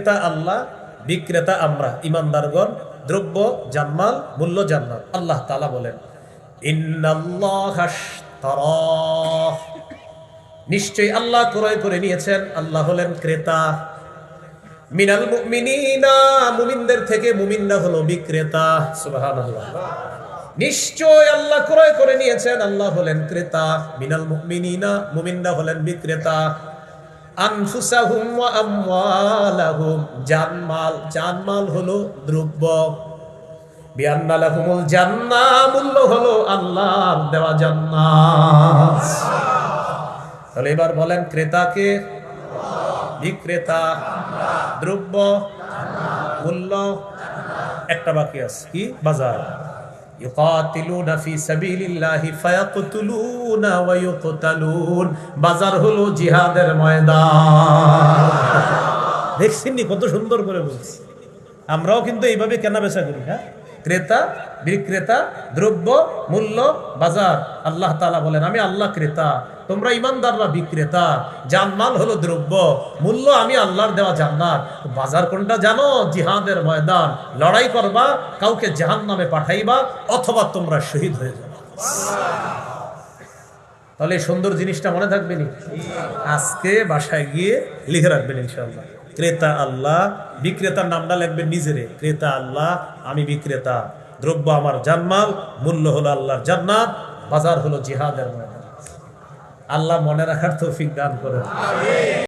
ক্রেতা আল্লাহ, বিক্রেতা আমরা ইমানদারগণ, দ্রব্য জানমাল, মূল্য জান্নাত। আল্লাহ তাআলা বলেন ইন্নাল্লাহা নিশ্চয়ই আল্লাহ ক্রয় করে নিয়েছেন, আল্লাহ হলেন ক্রেতা। মিনাল মুমিনিনা মুমিনদের থেকে মুমিনরা হলো বিক্রেতা। সুবহানাল্লাহ। নিশ্চয় আল্লাহ ক্রয় করে নিয়েছেন, আল্লাহ হলেন ক্রেতা। মিনাল মুমিনিনা মুমিনরা হলেন বিক্রেতা। আনফুসাহুম ওয়া আমওয়ালাহুম জানমাল, জানমাল হলো দ্রব্য। বিআন্না লাহুমুল জান্নাহ মূল্য হলো আল্লাহর দেওয়া জান্নাত। তাহলে এবার বলেন ক্রেতাকে, বিক্রেতা, দ্রব্য, মূল্য, একটা বাকি আছে কি? বাজার। ইউকাতিলুনা ফি সাবিলিল্লাহি ফায়াকতুলুনা ওয়া ইউকতালুন। বাজার হলো জিহাদের ময়দান। দেখছেন নি কত সুন্দর করে বলছি। আমরাও কিন্তু এইভাবে কেনা বেচা করি। হ্যাঁ, ক্রেতা, বিক্রেতা, দ্রব্য, মূল্য, বাজার। আল্লাহ তাআলা বলেন আমি আল্লাহ ক্রেতা, তোমরা ইমানদাররা বিক্রেতা। জানমাল হলো দ্রব্য, মূল্য আমি আল্লাহর দেওয়া জান্নাত। বাজার কোনটা জানো? জিহাদের ময়দান। লড়াই করবা, কাউকে জাহান্নামে পাঠাইবা, অথবা তোমরা শহীদ হয়ে যাবে। তাহলে এই সুন্দর জিনিসটা মনে থাকবে নি? আজকে বাসায় গিয়ে লিখে রাখবেন ইনশাআল্লাহ। ক্রেতা আল্লাহ, বিক্রেতার নামটা লিখবেন নিজেরে। ক্রেতা আল্লাহ, আমি বিক্রেতা। দ্রব্য আমার জানমাল, মূল্য হলো আল্লাহর জান্নাত, বাজার হলো জিহাদের ময়দান। আল্লাহ মনে রাখার তৌফিক দান করেন।